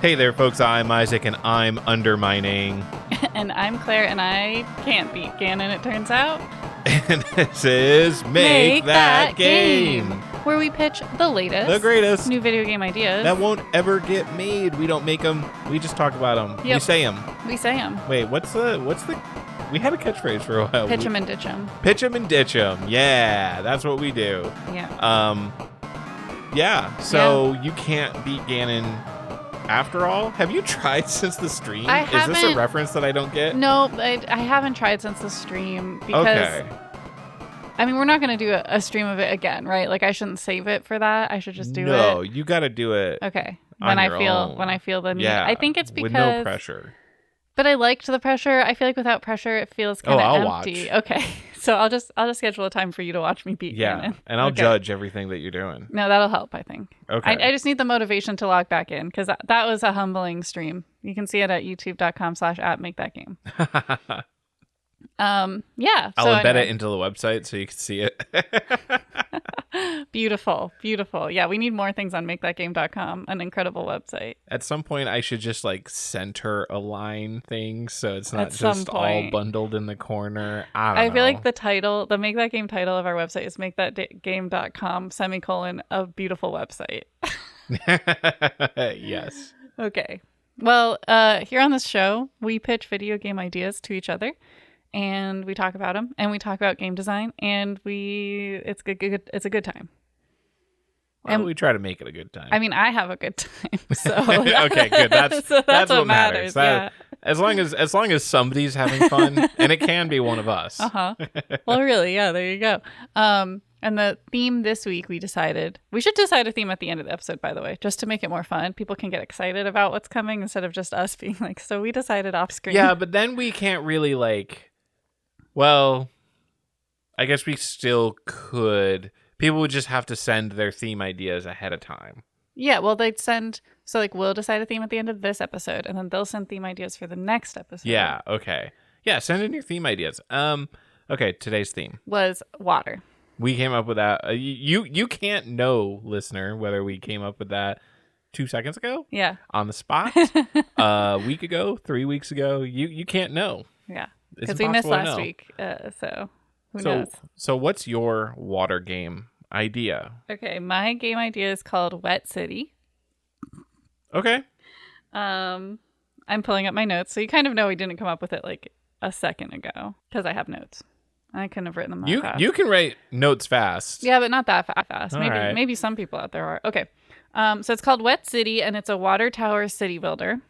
Hey there, folks. I'm Isaac, and I'm undermining. And I'm Claire, and I can't beat Ganon, it turns out. And this is Make That Game, where we pitch the latest, the greatest new video game ideas that won't ever get made. We don't make them. We just talk about them. Yep. We say them. We say them. Wait, what's the? We had a catchphrase for a while. Pitch 'em and ditch 'em. Pitch 'em and ditch 'em. Yeah, that's what we do. Yeah. So you can't beat Ganon. After all, have you tried since the stream? I Is haven't. this a reference that I don't get? No, I haven't tried since the stream because, okay. I mean, we're not going to do a stream of it again, right? Like, I shouldn't save it for that. I should just do it. No, you got to do it. Okay. On When your I feel the need. Yeah, I think it's because with no pressure. But I liked the pressure. I feel like without pressure, it feels kind of empty. Watch. Okay, so I'll just schedule a time for you to watch me beat Ganon. And I'll judge everything that you're doing. No, that'll help. I think. Okay. I just need the motivation to log back in because that was a humbling stream. You can see it at youtube.com/@makethatgame. Yeah. I'll embed it into the website so you can see it. Beautiful. Yeah, we need more things on makethatgame.com, an incredible website. At some point, I should just center align things so it's not just all bundled in the corner. I feel like the Make That Game title of our website is makethatgame.com, a beautiful website. Yes. Okay. Well, here on this show, we pitch video game ideas to each other. And we talk about them, and we talk about game design, and it's a good time. Well, and we try to make it a good time. I mean, I have a good time. So okay, good. That's what matters. Yeah. As long as somebody's having fun, and it can be one of us. Well, really, yeah. There you go. And the theme this week, we should decide a theme at the end of the episode, by the way, just to make it more fun. People can get excited about what's coming instead of just us being like, so we decided off screen. Yeah, but then we can't really well, I guess we still could. People would just have to send their theme ideas ahead of time. Yeah, well, they'd send. So, we'll decide a theme at the end of this episode, and then they'll send theme ideas for the next episode. Yeah, okay. Yeah, send in your theme ideas. Okay, today's theme was water. We came up with that. You can't know, listener, whether we came up with that 2 seconds ago. Yeah. On the spot. A week ago, 3 weeks ago. You can't know. Yeah. Because we missed last week, so who knows? So what's your water game idea? Okay, my game idea is called Wet City. Okay. I'm pulling up my notes, so you kind of know we didn't come up with it a second ago because I have notes. I couldn't have written them that fast. You can write notes fast. Yeah, but not that fast. All Maybe some people out there are. Okay. So it's called Wet City, and it's a water tower city builder.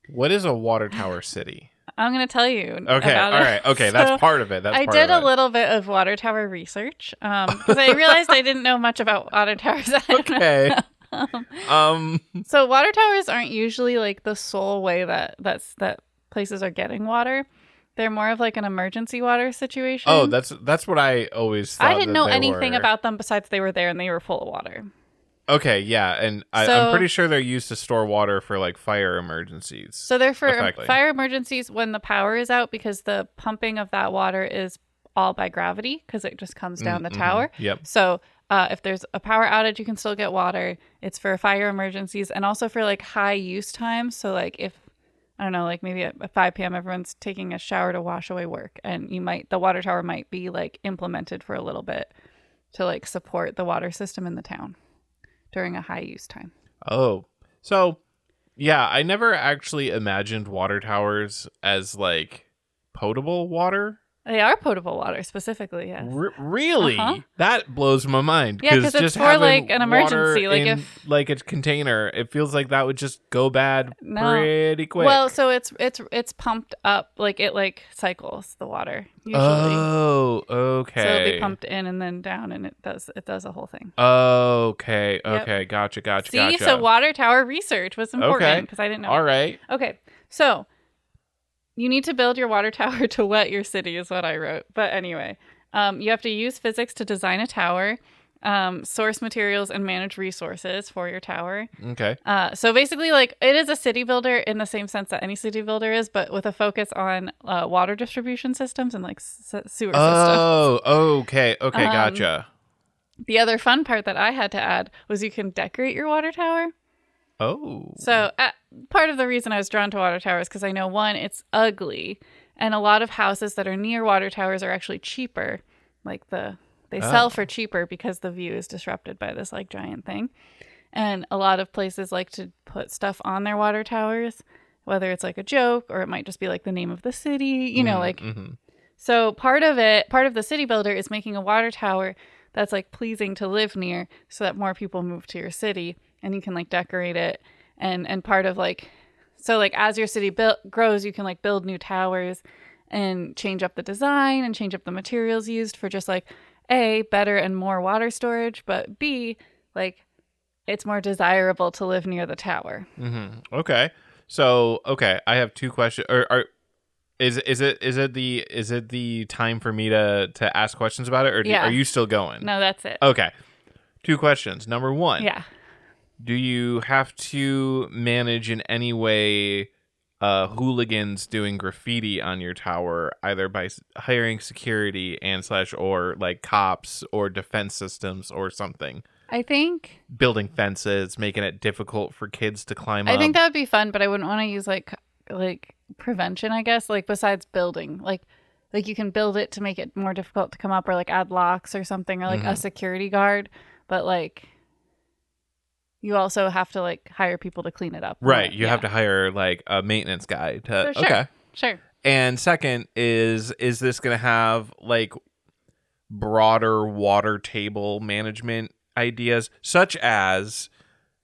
What is a water tower city? I'm going to tell you. Okay, about all it. right. Okay, that's part of it. I did a little bit of water tower research because I realized I didn't know much about water towers. Okay. So water towers aren't usually the sole way that places are getting water. They're more of an emergency water situation. Oh, that's what I always thought. I didn't know anything about them besides they were there and they were full of water. Okay, yeah, and I'm pretty sure they're used to store water for fire emergencies. So they're for fire emergencies when the power is out because the pumping of that water is all by gravity because it just comes down the tower. Yep. So if there's a power outage, you can still get water. It's for fire emergencies and also for high use times. So if I don't know, maybe at 5 p.m. everyone's taking a shower to wash away work, and the water tower might be implemented for a little bit to support the water system in the town during a high use time. Oh, so yeah, I never actually imagined water towers as potable water. They are potable water specifically, yes. Really? Uh-huh. That blows my mind. Yeah, because it's for an emergency. In, a container, it feels like that would just go bad pretty quick. Well, so it's pumped up, it cycles the water usually. Oh, okay. So it'll be pumped in and then down, and it does the whole thing. Okay, yep. Okay, gotcha. See, so water tower reserch was important because I didn't know. All right. Okay, so you need to build your water tower to wet your city is what I wrote. But anyway, you have to use physics to design a tower, source materials, and manage resources for your tower. Okay. So basically, it is a city builder in the same sense that any city builder is, but with a focus on water distribution systems and sewer systems. Oh, okay. Okay, gotcha. The other fun part that I had to add was you can decorate your water tower. Oh. So part of the reason I was drawn to water towers because I know, one, it's ugly, and a lot of houses that are near water towers are actually cheaper. Like they sell for cheaper because the view is disrupted by this like giant thing. And a lot of places like to put stuff on their water towers, whether it's like a joke or it might just be like the name of the city, like. Mm-hmm. So part of the city builder is making a water tower that's like pleasing to live near so that more people move to your city and you can like decorate it. And part of like, so like as your city grows, you can like build new towers and change up the design and change up the materials used for just like A, better and more water storage, but B, like it's more desirable to live near the tower. Mm-hmm. Okay. So, I have two questions. Is it the time for me to ask questions about it, or Yeah. are you still going? No, that's it. Okay. Two questions. Number one. Yeah. Do you have to manage in any way hooligans doing graffiti on your tower, either by hiring security or like cops or defense systems or something? I think Building fences, making it difficult for kids to climb up. I think that would be fun, but I wouldn't want to use like prevention, I guess, like besides building. Like you can build it to make it more difficult to come up or like add locks or something or like a security guard, but like you also have to like hire people to clean it up. Right, you have to hire like a maintenance guy to sure. Okay. Sure. And second is this going to have like broader water table management ideas, such as,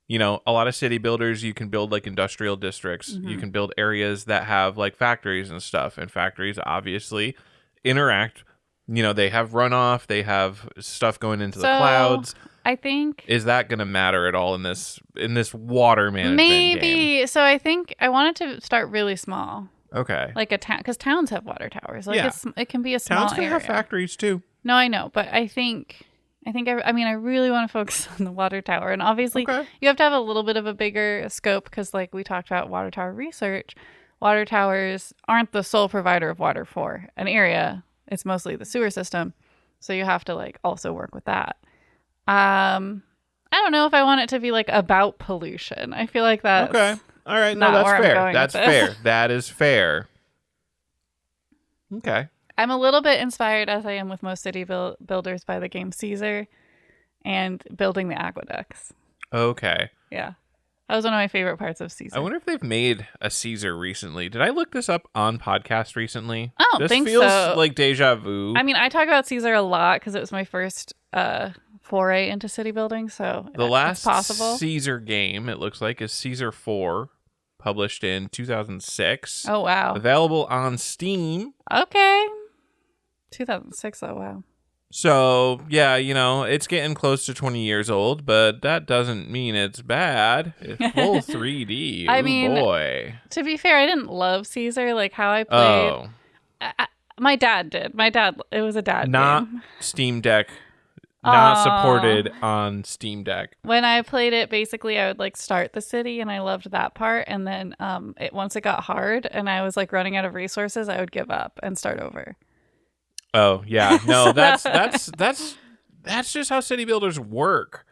a lot of city builders, you can build like industrial districts. You can build areas that have like factories and stuff. And factories obviously interact. They have runoff. They have stuff going into the clouds. I think, is that going to matter at all in this water management maybe game? So I think I wanted to start really small. Okay. Like a town, because towns have water towers. Like it can be a small towns can area. have factories too. No, I know, but I really want to focus on the water tower. And obviously, you have to have a little bit of a bigger scope because, like we talked about water tower research, water towers aren't the sole provider of water for an area. It's mostly the sewer system. So you have to, like, also work with that. I don't know if I want it to be, like, about pollution. I feel like that's... Okay. All right. No, that's fair. That's fair. That is fair. Okay. I'm a little bit inspired, as I am with most city builders, by the game Caesar and building the aqueducts. Okay. Yeah. That was one of my favorite parts of Caesar. I wonder if they've made a Caesar recently. Did I look this up on podcast recently? I don't think so. This feels like deja vu. I mean, I talk about Caesar a lot because it was my first foray into city building, so the last possible. Caesar game, it looks like, is Caesar 4, published in 2006. Oh, wow. Available on Steam. Okay. 2006, oh, wow. So, yeah, it's getting close to 20 years old, but that doesn't mean it's bad. It's full 3D. I mean, boy. To be fair, I didn't love Caesar, like how I played. Oh. My dad did. It was a dad Not game. Steam Deck. Not supported on Steam Deck. When I played it, basically, I would like start the city, and I loved that part. And then once it got hard and I was like running out of resources, I would give up and start over. Oh yeah, no, that's just how city builders work.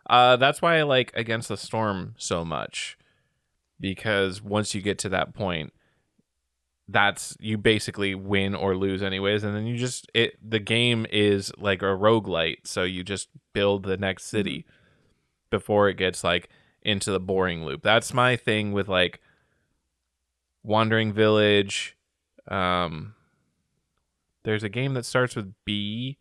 That's why I like Against the Storm so much, because once you get to that point, you basically win or lose anyways, and then the game is like a roguelite, so you just build the next city before it gets like into the boring loop. That's my thing with like Wandering Village. There's a game that starts with B.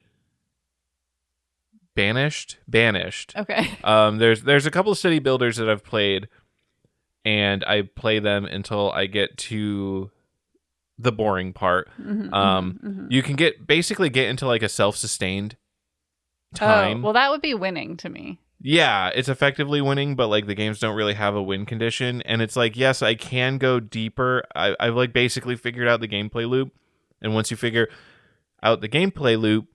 Banished. Okay. There's a couple of city builders that I've played, and I play them until I get to the boring part. You can basically get into like a self-sustained time. Oh, well, that would be winning to me. Yeah, it's effectively winning, but like the games don't really have a win condition, and it's like, yes, I can go deeper. I've like basically figured out the gameplay loop, and once you figure out the gameplay loop,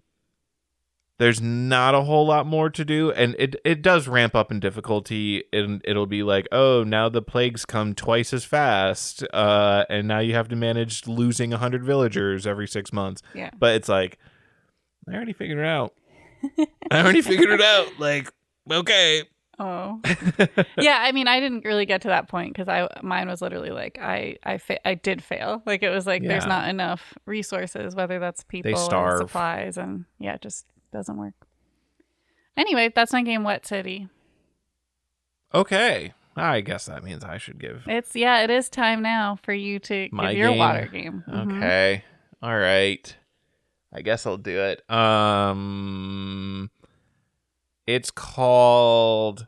there's not a whole lot more to do, and it does ramp up in difficulty, and it'll be like, oh, now the plagues come twice as fast, and now you have to manage losing 100 villagers every 6 months. Yeah. But it's like, I already figured it out. Like, okay. Oh. Yeah, I mean, I didn't really get to that point because mine was literally like I did fail. Like it was like there's Yeah. not enough resources, whether that's They people or starve. supplies, and yeah, it just doesn't work. Anyway, that's my game, Wet City. Okay. I guess that means I should give It is time now for you to my give your game. water game. Okay. All right. I guess I'll do it. It's called.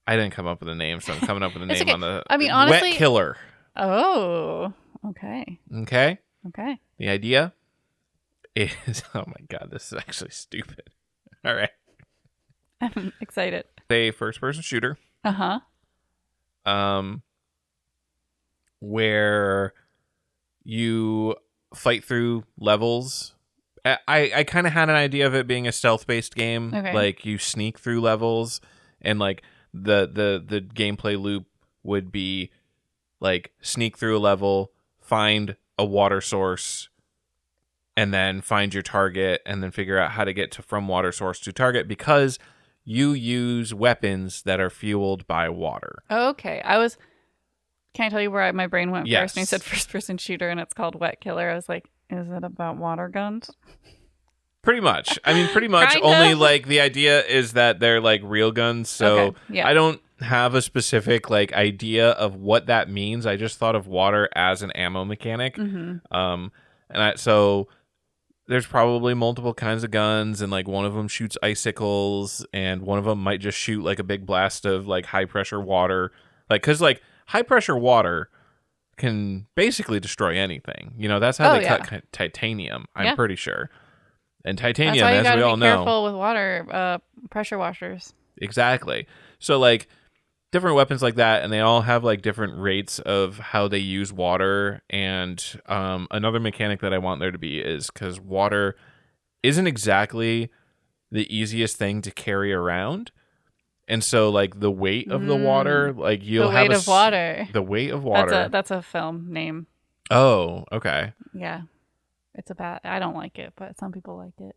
I didn't come up with a name, so I'm coming up with a It's name okay. on the. I mean, honestly, Wet Killer. Oh, okay. Okay. Okay. The idea is. Oh my god, this is actually stupid. All right. I'm excited. A first-person shooter. Uh-huh. Where you fight through levels. I kind of had an idea of it being a stealth-based game. Okay. Like you sneak through levels, and like the gameplay loop would be like sneak through a level, find a water source, and then find your target, and then figure out how to get from water source to target because you use weapons that are fueled by water. Okay. Can I tell you where my brain went Yes. first? And you said first-person shooter, and it's called Wet Killer. I was like, is it about water guns? Pretty much. I mean, pretty much. Kind Only of. like the idea is that they're like real guns. So Okay, yeah. I don't have a specific like idea of what that means. I just thought of water as an ammo mechanic. So there's probably multiple kinds of guns, and like one of them shoots icicles, and one of them might just shoot like a big blast of like high pressure water. Like, cause like high pressure water can basically destroy anything. You know, that's how they cut titanium. I'm pretty sure. And titanium, That's why you as gotta we all be know, careful with water pressure washers. exactly. So like different weapons like that, and they all have like different rates of how they use water. And another mechanic that I want there to be is because water isn't exactly the easiest thing to carry around. And so, like, the weight of the water, like, you'll have The Weight of Water. The Weight of Water. That's a film name. Oh, okay. Yeah. I don't like it, but some people like it.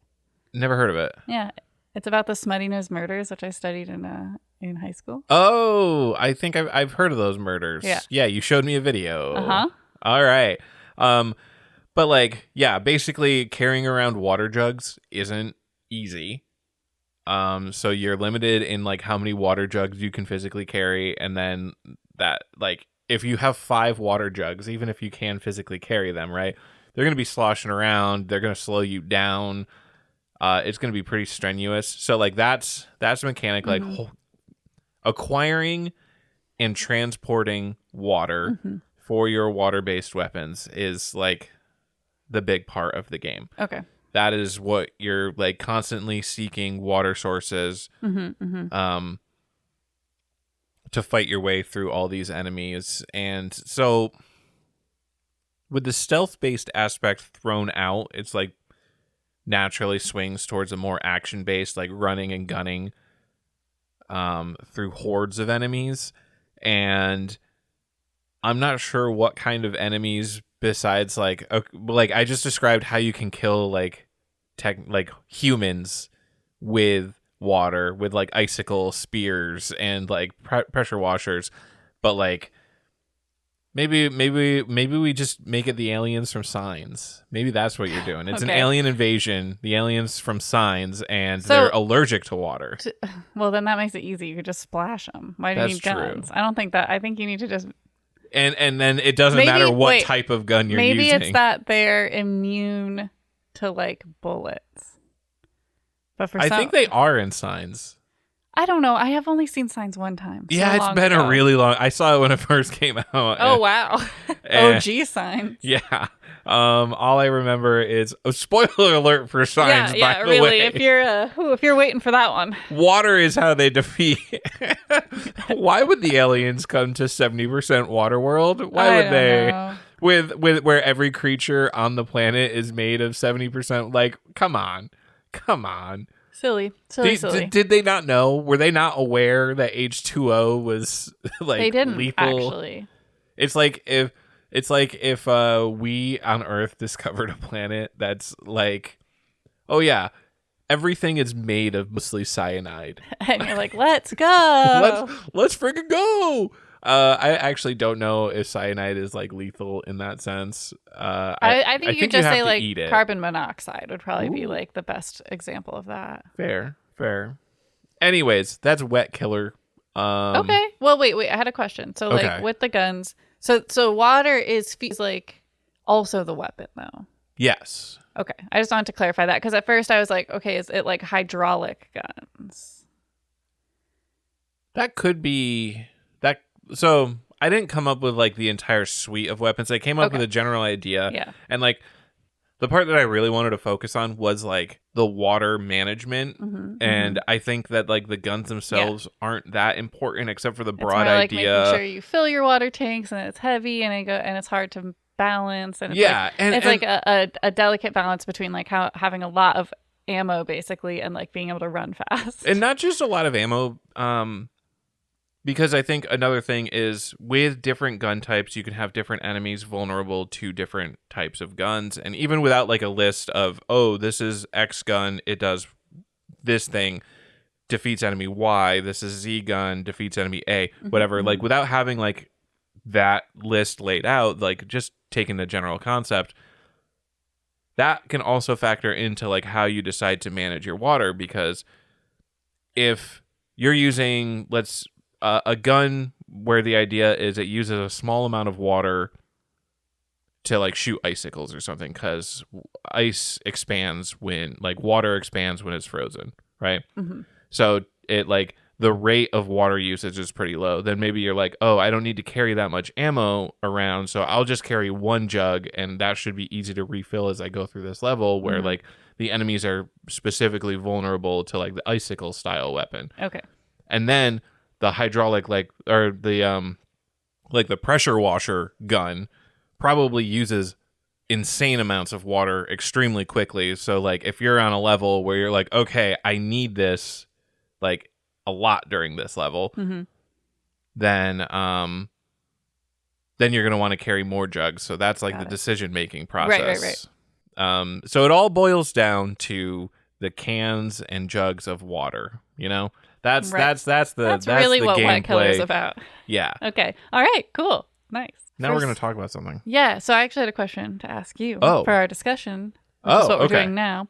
Never heard of it. Yeah. It's about the smutty nose murders, which I studied in high school. Oh, I think I've heard of those murders. Yeah. Yeah, you showed me a video. Uh-huh. All right. But, like, yeah, basically carrying around water jugs isn't easy. So you're limited in like how many water jugs you can physically carry, and then that like if you have 5 water jugs, even if you can physically carry them, right, they're going to be sloshing around. They're going to slow you down. It's going to be pretty strenuous. So like that's a mechanic. Like acquiring and transporting water for your water-based weapons is like the big part of the game. Okay. That is what you're like constantly seeking water sources to fight your way through all these enemies. And so with the stealth-based aspect thrown out, it's like naturally swings towards a more action-based, like running and gunning through hordes of enemies. And I'm not sure what kind of enemies besides like I just described how you can kill like humans with water, with like icicle spears and like pressure washers, but like maybe we just make it the aliens from Signs. Maybe that's what you're doing. It's an alien invasion, the aliens from Signs, and they're allergic to water. Well, then that makes it easy. You could just splash them. Why do you need guns? True. I don't think that. I think you need to just. And then it doesn't matter what type of gun you're using. Maybe it's that they're immune to like bullets. But I think they are in Signs. I don't know. I have only seen Signs one time. Yeah, it's been a really long. I saw it when it first came out. Oh wow. OG Signs. Yeah. All I remember is a spoiler alert for Signs. Yeah, by the really. way. If you're waiting for that one, water is how they defeat. Why would the aliens come to 70% water world? Why would they? Know. With where every creature on the planet is made of 70%. Like, come on. Silly. Did they not know? Were they not aware that H2O was like they didn't, lethal? Actually. It's like if we on Earth discovered a planet that's like, oh yeah, everything is made of mostly cyanide. And you're like, let's go. Let's freaking go. I actually don't know if cyanide is like lethal in that sense. I think you could just have say to like eat it. carbon monoxide would probably be Ooh. like the best example of that. Fair. Anyways, that's wet killer. Okay. Well, wait. I had a question. So like Okay. with the guns, so water is like also the weapon though. Yes. Okay. I just wanted to clarify that because at first I was like, okay, is it like hydraulic guns? That could be that. So I didn't come up with like the entire suite of weapons. I came up with a general idea. Yeah. And like the part that I really wanted to focus on was like the water management. And I think that like the guns themselves aren't that important except for the broad it's more like idea. making sure you fill your water tanks and it's heavy and it's hard to balance and it's and like a delicate balance between like having a lot of ammo basically and like being able to run fast. And not just a lot of ammo, because I think another thing is with different gun types, you can have different enemies vulnerable to different types of guns. And even without like a list of, oh, this is X gun, it does this thing, defeats enemy Y, this is Z gun, defeats enemy A, whatever. Like without having like that list laid out, like just taking the general concept, that can also factor into like how you decide to manage your water. Because if you're using a gun where the idea is it uses a small amount of water to like shoot icicles or something, because ice expands when like water expands when it's frozen, right? So it like the rate of water usage is pretty low. Then maybe you're like, oh, I don't need to carry that much ammo around, so I'll just carry one jug and that should be easy to refill as I go through this level where like the enemies are specifically vulnerable to like the icicle style weapon. Okay. And then the hydraulic or the pressure washer gun probably uses insane amounts of water extremely quickly. So like if you're on a level where you're like, okay, I need this like a lot during this level, then you're going to want to carry more jugs. So that's like the decision making process. Right. So it all boils down to the cans and jugs of water, you know? That's really the what Wet Killer is gameplay. about. Yeah. Okay. All right. Cool. Nice. Now we're going to talk about something. Yeah. So I actually had a question to ask you for our discussion, which is what we're doing now.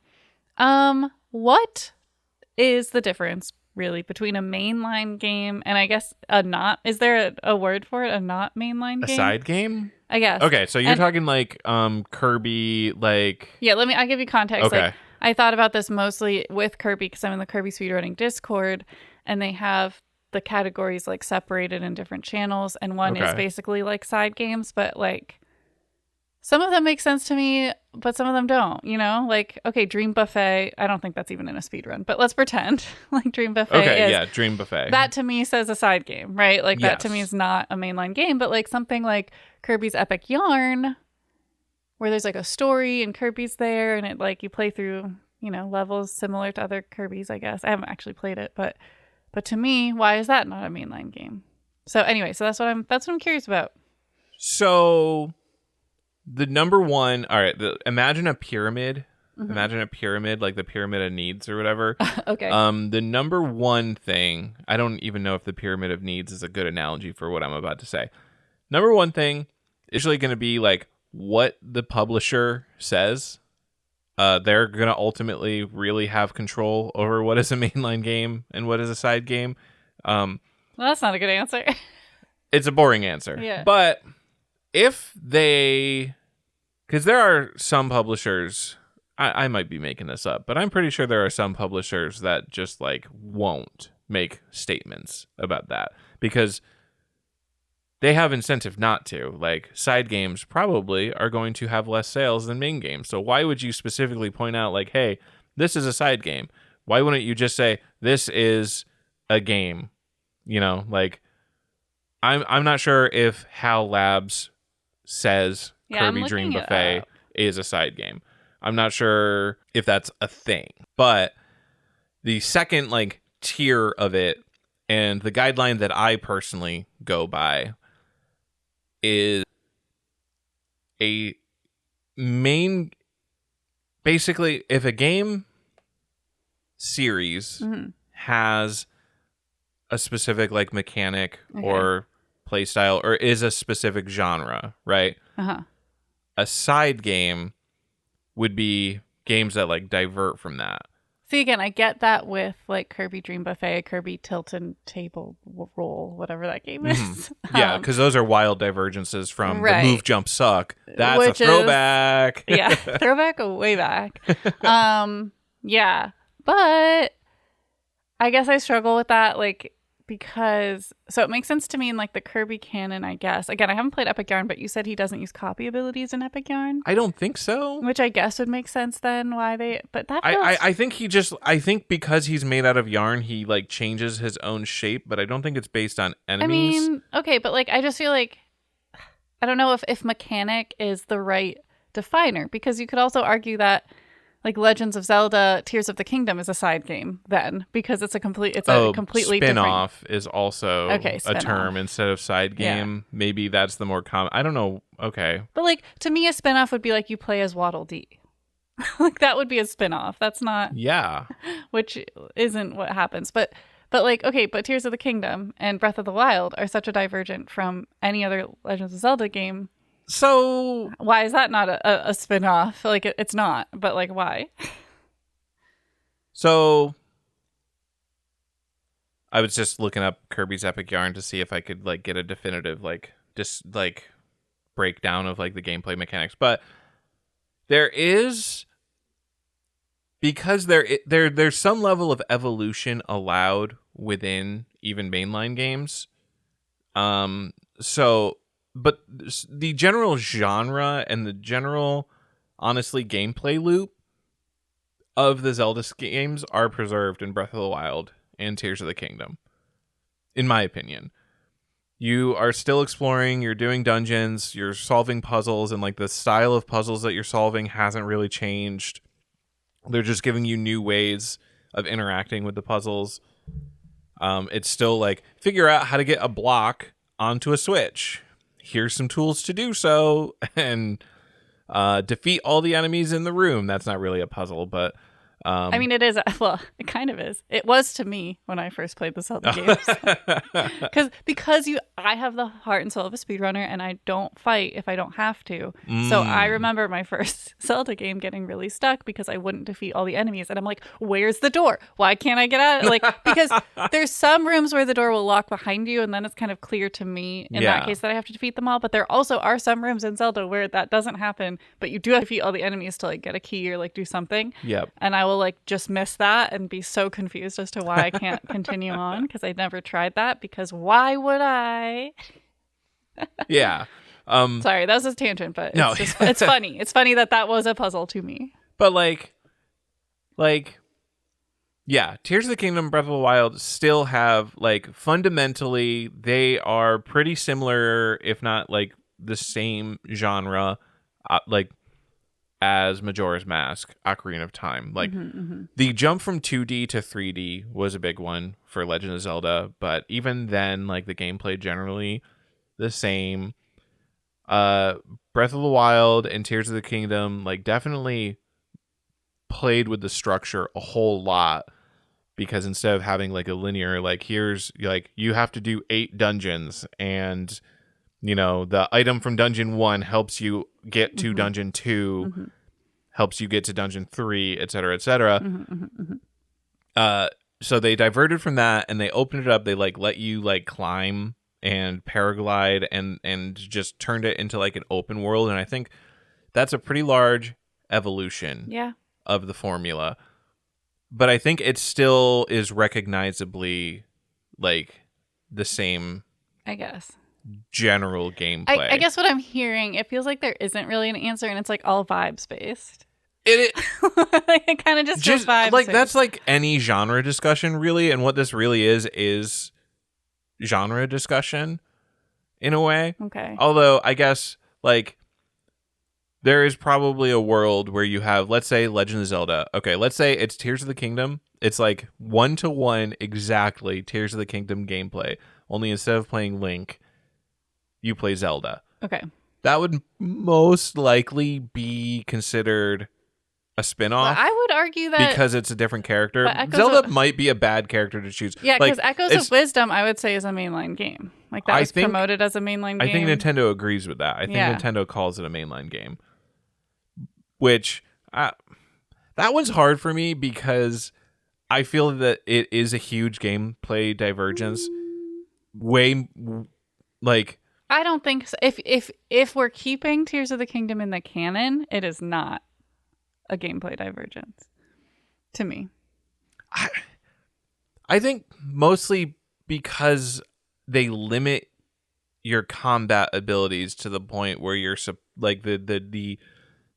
What is the difference really between a mainline game and I guess a not? Is there a word for it? A not mainline game? A side game? I guess. Okay, so you're talking like Kirby, like. Yeah. I'll give you context. Okay. Like, I thought about this mostly with Kirby because I'm in the Kirby speedrunning Discord, and they have the categories like separated in different channels, and one is basically like side games, but like some of them make sense to me, but some of them don't, you know? Like, okay, Dream Buffet, I don't think that's even in a speedrun, but let's pretend like Dream Buffet is. Dream Buffet. That to me says a side game, right? Like that to me is not a mainline game, but like something like Kirby's Epic Yarn, where there's like a story and Kirby's there and it like you play through, you know, levels similar to other Kirby's, I guess. I haven't actually played it, but to me, why is that not a mainline game? So anyway, that's what I'm curious about. So the number one, all right, imagine a pyramid. Imagine a pyramid, like the pyramid of needs or whatever. Okay. The number one thing, I don't even know if the pyramid of needs is a good analogy for what I'm about to say. Number one thing is usually going to be like what the publisher says. They're going to ultimately really have control over what is a mainline game and what is a side game. Well, that's not a good answer. It's a boring answer. Yeah. But if they... Because there are some publishers... I might be making this up, but I'm pretty sure there are some publishers that just like won't make statements about that because they have incentive not to. Like side games probably are going to have less sales than main games. So why would you specifically point out like, hey, this is a side game? Why wouldn't you just say this is a game? You know, like I'm not sure if HAL Labs says Kirby Dream Buffet is a side game. I'm not sure if that's a thing, but the second like tier of it and the guideline that I personally go by is basically if a game series has a specific like mechanic or play style or is a specific genre, right? A side game would be games that like divert from that. See, again, I get that with like Kirby Dream Buffet, Kirby Tilted Table Roll, whatever that game is. Yeah, because those are wild divergences from Right. the move, jump, suck. That's Which a throwback. Yeah, throwback way back. Yeah, but I guess I struggle with that, like, because so it makes sense to me in like the Kirby canon, I guess. Again, I haven't played Epic Yarn, but you said he doesn't use copy abilities in Epic Yarn. I don't think so. Which I guess would make sense then why they. But that feels... I think because he's made out of yarn, he like changes his own shape, but I don't think it's based on enemies. I mean, okay, but like I just feel like I don't know if mechanic is the right definer, because you could also argue that like Legends of Zelda Tears of the Kingdom is a side game then, because it's a completely spin-off is also a spin-off term instead of side game. Yeah. Maybe that's the more common. I don't know. Okay. But like to me a spin-off would be like you play as Waddle Dee. Like that would be a spin-off. That's not which isn't what happens. But like okay, but Tears of the Kingdom and Breath of the Wild are such a divergent from any other Legends of Zelda game. So why is that not a spin-off? Like it's not, but like why? So I was just looking up Kirby's Epic Yarn to see if I could like get a definitive like just like breakdown of like the gameplay mechanics, but there is, because there's some level of evolution allowed within even mainline games. But the general genre and the general, honestly, gameplay loop of the Zelda games are preserved in Breath of the Wild and Tears of the Kingdom, in my opinion. You are still exploring, you're doing dungeons, you're solving puzzles, and like the style of puzzles that you're solving hasn't really changed. They're just giving you new ways of interacting with the puzzles. It's still like, figure out how to get a block onto a switch. Here's some tools to do so, and defeat all the enemies in the room. That's not really a puzzle, but I mean, it is. Well, it kind of is. It was to me when I first played the Zelda games. Because I have the heart and soul of a speedrunner, and I don't fight if I don't have to. So I remember my first Zelda game getting really stuck because I wouldn't defeat all the enemies. And I'm like, where's the door? Why can't I get out? Like, because there's some rooms where the door will lock behind you, and then it's kind of clear to me in that case that I have to defeat them all. But there also are some rooms in Zelda where that doesn't happen, but you do have to defeat all the enemies to like get a key or like do something. Yep. And I will like just miss that and be so confused as to why I can't continue on, because I never tried that, because why would I? Yeah. Sorry, that was a tangent, but no. It's funny. It's funny that was a puzzle to me. But yeah, Tears of the Kingdom, Breath of the Wild still have like fundamentally they are pretty similar, if not like the same genre, like as Majora's Mask, Ocarina of Time. Like the jump from 2D to 3D was a big one for Legend of Zelda, but even then, like the gameplay generally the same. Breath of the Wild and Tears of the Kingdom like definitely played with the structure a whole lot, because instead of having like a linear, like here's like you have to do 8 dungeons, and you know the item from dungeon 1 helps you get to dungeon 2, helps you get to dungeon 3, etc., etc. So they diverted from that and they opened it up. They like let you like climb and paraglide and just turned it into like an open world, and I think that's a pretty large evolution of the formula. But I think it still is recognizably like the same, I guess, general gameplay. I guess what I'm hearing, it feels like there isn't really an answer, and it's like all vibes based. It kind of just feels vibes. Like that's like any genre discussion really, and what this really is genre discussion in a way. Okay. Although I guess like there is probably a world where you have, let's say, Legend of Zelda. Okay, let's say it's Tears of the Kingdom. It's like 1-to-1 exactly Tears of the Kingdom gameplay. Only instead of playing Link, you play Zelda. Okay. That would most likely be considered a spin-off. But I would argue that because it's a different character. But Zelda might be a bad character to choose. Yeah, like, because Echoes of Wisdom, I would say, is a mainline game. Like, that was promoted as a mainline game. I think Nintendo agrees with that. I think Nintendo calls it a mainline game. Which, that one's hard for me because I feel that it is a huge gameplay divergence. I don't think so. If we're keeping Tears of the Kingdom in the canon, it is not a gameplay divergence to me. I think mostly because they limit your combat abilities to the point where you're like the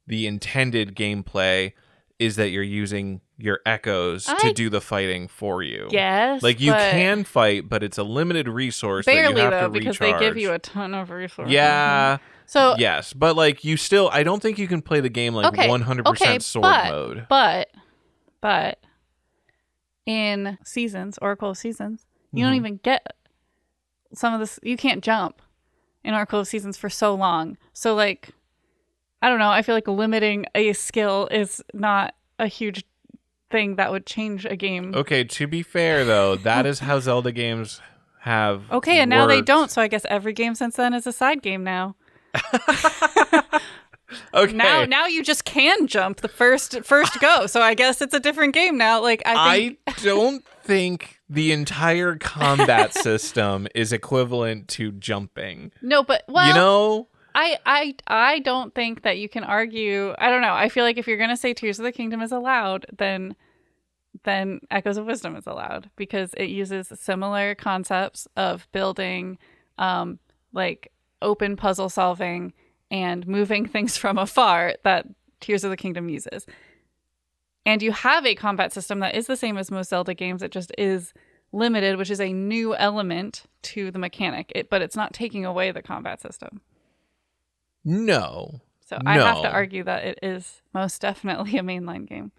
intended gameplay is that you're using your echoes to do the fighting for you. Yes, like you can fight, but it's a limited resource barely, that you have though, to recharge. because they give you a ton of resources. Yeah. So yes, but like you still, I don't think you can play the game like 100% sword mode. But in Seasons, Oracle of Seasons, you don't even get some of this. You can't jump in Oracle of Seasons for so long. So like, I don't know. I feel like limiting a skill is not a huge thing that would change a game. Okay, to be fair though, that is how Zelda games have and now they don't. So I guess every game since then is a side game now. Okay. Now you just can jump the first go. So I guess it's a different game now. Like I don't think the entire combat system is equivalent to jumping. No, but well, you know, I don't think that you can argue. I don't know. I feel like if you're gonna say Tears of the Kingdom is allowed, then Echoes of Wisdom is allowed because it uses similar concepts of building, like open puzzle solving and moving things from afar that Tears of the Kingdom uses. And you have a combat system that is the same as most Zelda games. It just is limited, which is a new element to the mechanic. But it's not taking away the combat system. No. So I have to argue that it is most definitely a mainline game.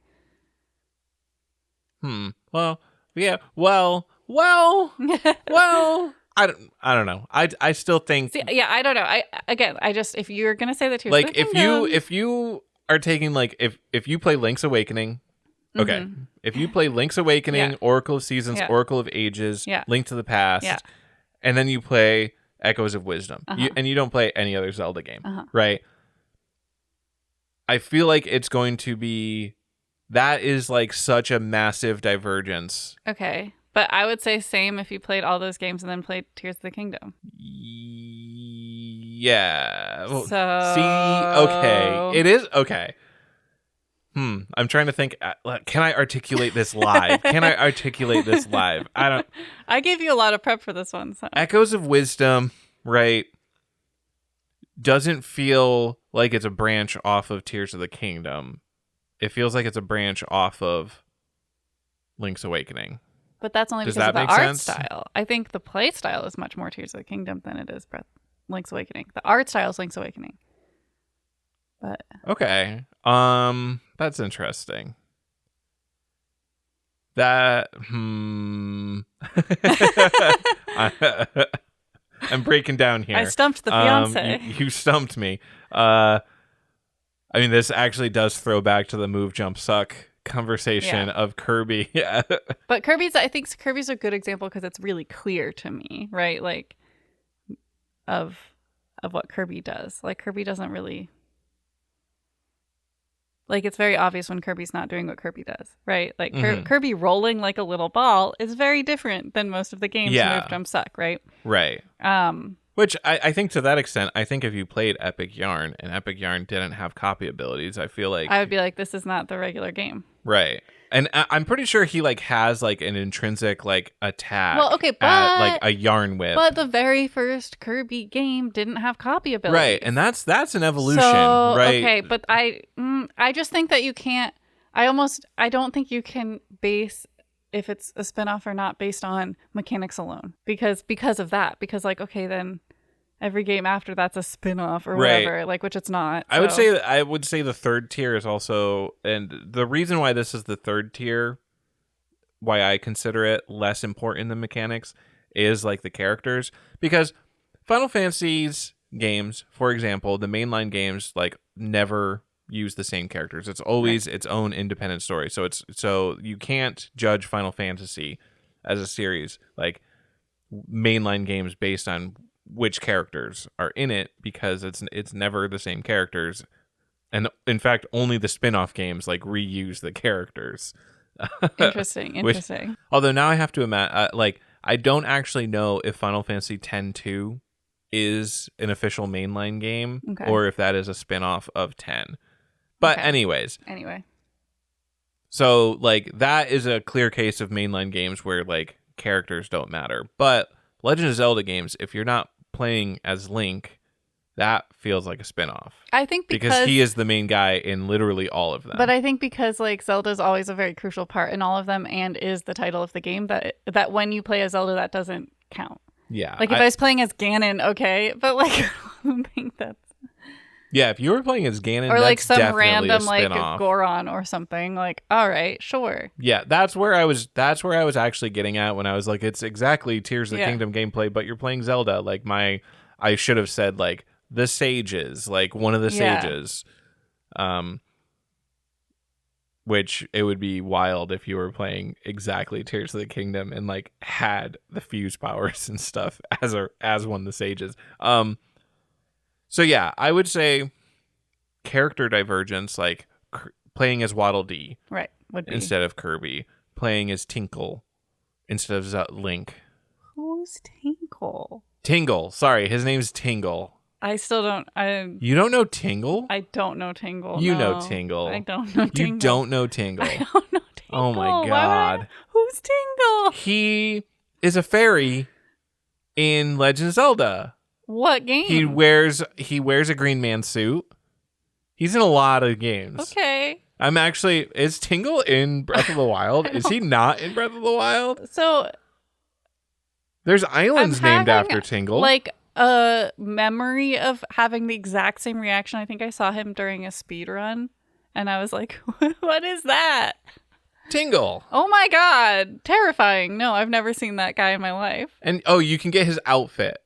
Well, yeah. Well. I don't know. I still think. See, yeah, I don't know. I just if you're gonna say that Tears like of the Kingdom, if you are taking like if you play Link's Awakening, okay. If you play Link's Awakening, Oracle of Seasons, Oracle of Ages, Link to the Past, and then you play Echoes of Wisdom, and you don't play any other Zelda game, right? I feel like it's going to be that is like such a massive divergence. Okay. But I would say same if you played all those games and then played Tears of the Kingdom. Yeah. Well, so... See, okay. It is, okay. I'm trying to think, can I articulate this live? I gave you a lot of prep for this one. So. Echoes of Wisdom, right, doesn't feel like it's a branch off of Tears of the Kingdom. It feels like it's a branch off of Link's Awakening. But that's only because of the art style. I think the play style is much more Tears of the Kingdom than it is Link's Awakening. The art style is Link's Awakening. But okay. That's interesting. That I'm breaking down here. I stumped the fiance. You stumped me. I mean, this actually does throw back to the move, jump, suck conversation of Kirby. Yeah. But I think Kirby's a good example because it's really clear to me, right? Like of what Kirby does. Like Kirby doesn't really like it's very obvious when Kirby's not doing what Kirby does, right? Like Kirby rolling like a little ball is very different than most of the games move, jump, suck, right? Right. Which I think to that extent, I think if you played Epic Yarn and Epic Yarn didn't have copy abilities, I feel like I would be like, this is not the regular game. Right. And I'm pretty sure he like has like an intrinsic like attack. Well, okay, but at, like a yarn whip. But the very first Kirby game didn't have copy abilities. Right, and that's an evolution, right? Okay, but I just think that you can't. I don't think you can base if it's a spinoff or not based on mechanics alone because of that. Because like, okay, then every game after that's a spinoff or whatever, like, which it's not. So. I would say the third tier is also, and the reason why this is the third tier, why I consider it less important than mechanics, is like the characters. Because Final Fantasy's games, for example, the mainline games, like never use the same characters. It's always its own independent story. So you can't judge Final Fantasy as a series, like mainline games based on which characters are in it, because it's never the same characters. And in fact, only the spin-off games like reuse the characters. Interesting. Although now I have to imagine, I don't actually know if Final Fantasy X-2 is an official mainline game or if that is a spin-off of 10. But anyways. Anyway. So like that is a clear case of mainline games where like characters don't matter. But Legend of Zelda games, if you're not playing as Link, that feels like a spin-off. I think because he is the main guy in literally all of them. But I think because like Zelda's always a very crucial part in all of them and is the title of the game, that when you play as Zelda, that doesn't count. Yeah. Like if I was playing as Ganon, okay, but like I don't think that's... Yeah, if you were playing as Ganon, or like that's some random like a Goron or something, like all right, sure. Yeah, that's where I was actually getting at when I was like, it's exactly Tears of the Kingdom gameplay, but you're playing Zelda. Like I should have said like the sages, like one of the sages. Which it would be wild if you were playing exactly Tears of the Kingdom and like had the fuse powers and stuff as one of the sages. So yeah, I would say character divergence, like playing as Waddle Dee, right, would be. Instead of Kirby, playing as Tinkle instead of Link. Who's Tinkle? Tingle. Sorry, his name's Tingle. I still don't. You don't know Tingle? I don't know Tingle. You know Tingle. I don't know Tingle. You don't know Tingle. I don't know Tingle. Oh my god. Who's Tingle? He is a fairy in Legend of Zelda. What game? He wears a Green Man suit. He's in a lot of games. Okay. Is Tingle in Breath of the Wild? Is he not in Breath of the Wild? So there's islands named after Tingle. Like a memory of having the exact same reaction. I think I saw him during a speed run and I was like, what is that? Tingle. Oh my god. Terrifying. No, I've never seen that guy in my life. And you can get his outfit.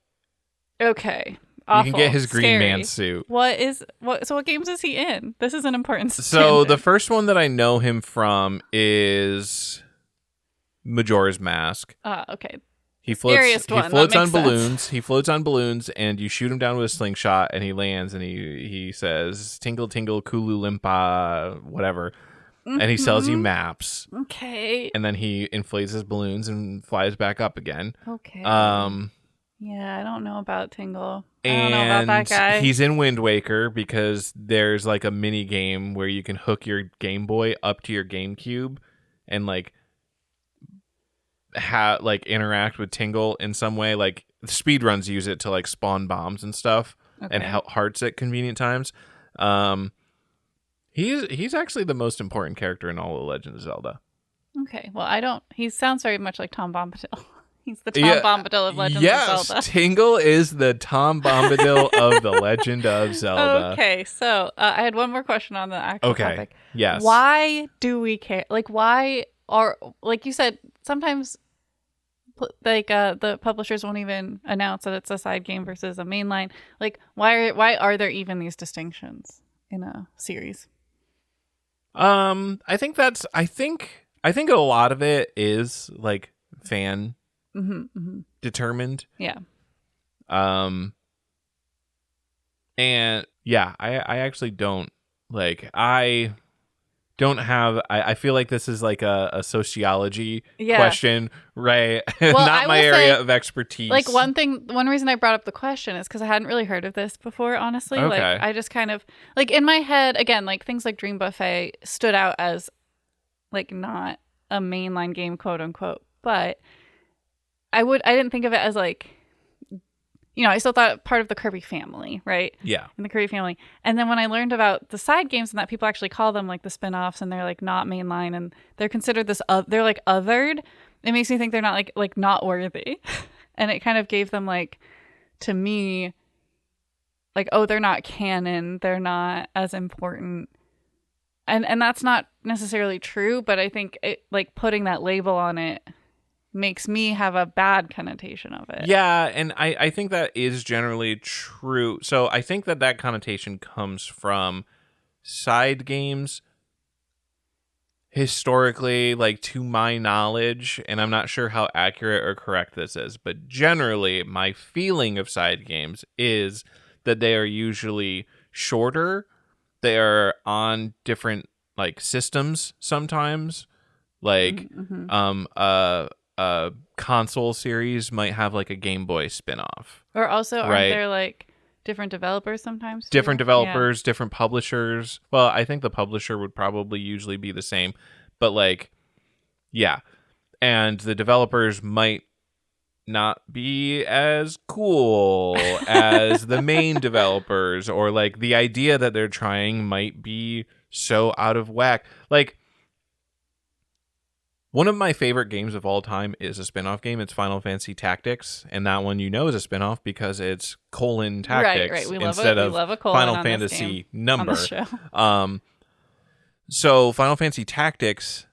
Okay. Awful. You can get his Green Scary. Man suit. So what games is he in? This is an important So the first one that I know him from is Majora's Mask. Okay. He floats on balloons. Sense. He floats on balloons, and you shoot him down with a slingshot, and he lands, and he says, "Tingle, tingle, Kulu Limpa," whatever, and he sells you maps. Okay. And then he inflates his balloons and flies back up again. Okay. Yeah, I don't know about Tingle. I don't know about that guy. He's in Wind Waker because there's like a mini game where you can hook your Game Boy up to your GameCube and like interact with Tingle in some way. Like speedruns use it to like spawn bombs and stuff and hearts at convenient times. He's actually the most important character in all of Legend of Zelda. Okay, well he sounds very much like Tom Bombadil. He's the Tom Bombadil of Legend of Zelda. Yes, Tingle is the Tom Bombadil of the Legend of Zelda. Okay, so I had one more question on the actual topic. Yes. Why do we care? Like, why are, like you said, sometimes the publishers won't even announce that it's a side game versus a mainline. Like, why are there even these distinctions in a series? I think a lot of it is like fan determined. Yeah. And yeah, I actually don't I feel like this is like a sociology question, right? Well, not my area of expertise. Like one reason I brought up the question is because I hadn't really heard of this before, honestly. Okay. Like I just kind of like in my head, again, like things like Dream Buffet stood out as like not a mainline game, quote unquote, but I didn't think of it as like, I still thought part of the Kirby family, right? Yeah. In the Kirby family. And then when I learned about the side games and that people actually call them like the spin-offs and they're like not mainline and they're considered they're like othered, it makes me think they're not like not worthy. And it kind of gave them like, to me, like, oh, they're not canon. They're not as important. And that's not necessarily true, but I think it, like putting that label on it makes me have a bad connotation of it. Yeah, and I think that is generally true. So I think that connotation comes from side games historically, like to my knowledge, and I'm not sure how accurate or correct this is, but generally my feeling of side games is that they are usually shorter. They are on different like systems sometimes. Like Mm-hmm. a console series might have like a Game Boy spin-off. Or also, aren't Right. there like different developers sometimes? Too? Different developers, different publishers. Well, I think the publisher would probably usually be the same, but like, yeah. And the developers might not be as cool as the main developers, or like the idea that they're trying might be so out of whack. Like, one of my favorite games of all time is a spin-off game. It's Final Fantasy Tactics, and that one is a spin-off because it's Tactics Right. We love instead we of love a colon Final on this Fantasy game, number. on the show. So Final Fantasy Tactics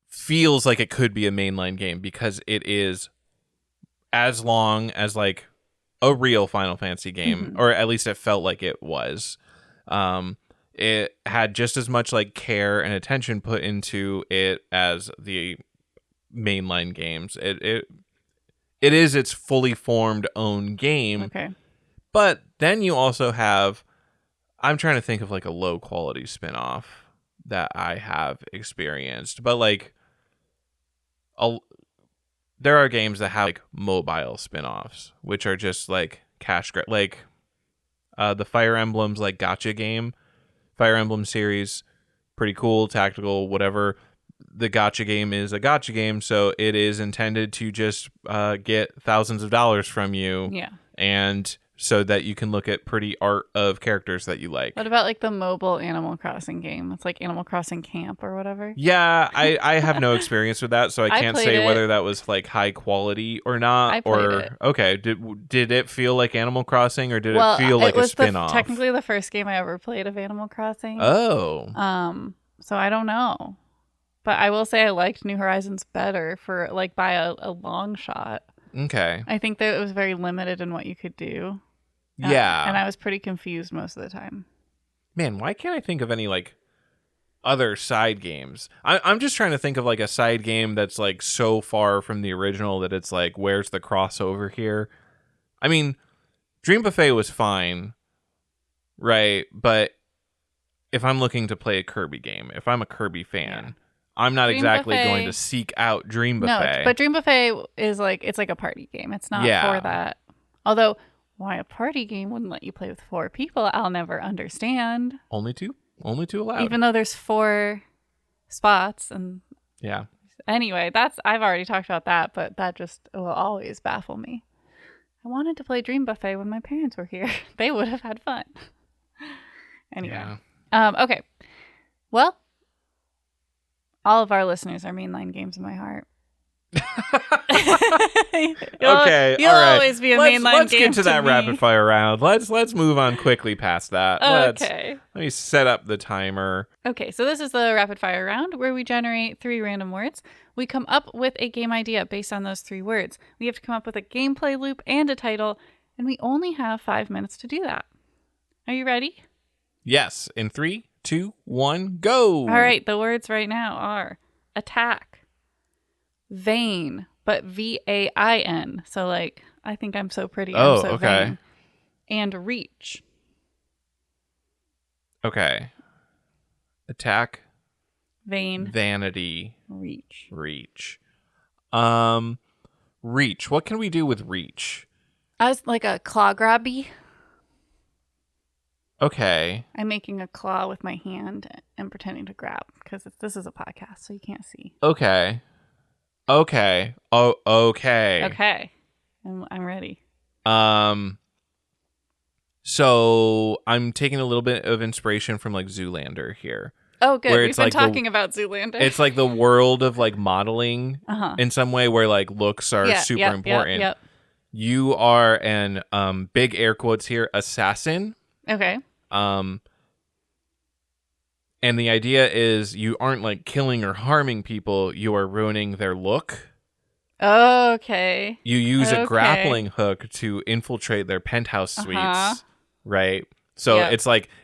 feels like it could be a mainline game because it is as long as like a real Final Fantasy game, or at least it felt like it was. It had just as much like care and attention put into it as the mainline games. It is its fully formed own game. Okay. But then you also have, I'm trying to think of like a low quality spinoff that I have experienced, but like there are games that have like mobile spinoffs, which are just like cash grab, like the Fire Emblem's like gacha game. Fire Emblem series, pretty cool, tactical, whatever. The gacha game is a gacha game, so it is intended to just get thousands of dollars from you. Yeah. And so that you can look at pretty art of characters that you like. What about like the mobile Animal Crossing game? It's like Animal Crossing Camp or whatever. Yeah, I have no experience with that, so I can't say it. whether that was like high quality or not. I played it. Okay, did it feel like Animal Crossing, or did it feel like a spin-off? Technically the first game I ever played of Animal Crossing. Oh. So I don't know. But I will say I liked New Horizons better for like by a long shot. Okay. I think that it was very limited in what you could do. Yeah. And I was pretty confused most of the time. Man, why can't I think of any like other side games? I'm just trying to think of like a side game that's like so far from the original that it's like, where's the crossover here? I mean, Dream Buffet was fine, right? But if I'm looking to play a Kirby game, if I'm a Kirby fan, I'm not Dream exactly Buffet, going to seek out Dream Buffet. No, but Dream Buffet is like, it's like a party game. It's not for that. Although, why a party game wouldn't let you play with 4 people, I'll never understand. Only two allowed. Even though there's 4 spots. And yeah. Anyway, I've already talked about that, but that just will always baffle me. I wanted to play Dream Buffet when my parents were here. They would have had fun. Anyway. Yeah. Okay. Well, all of our listeners are mainline games in my heart. You'll All right. always be a mainline game. Let's get to that rapid fire round. Let's move on quickly past that. Okay. Let me set up the timer. Okay, so this is the rapid fire round where we generate 3 random words. We come up with a game idea based on those 3 words. We have to come up with a gameplay loop and a title, and we only have 5 minutes to do that. Are you ready? Yes. In 3, 2, 1, go. All right, the words right now are attack, vain, but VAIN. So like, I think I'm so pretty. I'm so okay. vain. And reach. Okay. Attack, Vain, vanity, reach. reach. Reach. What can we do with reach? As like a claw grabby. Okay. I'm making a claw with my hand and pretending to grab because this is a podcast, so you can't see. Okay. Okay. Oh, okay. Okay. I'm ready. So I'm taking a little bit of inspiration from like Zoolander here. Oh, good. We've been like talking about Zoolander. It's like the world of like modeling in some way where like looks are super important. Yep. You are an big air quotes here assassin. Okay. And the idea is you aren't like killing or harming people, you are ruining their look. Okay. You use a grappling hook to infiltrate their penthouse suites, right? So Yep.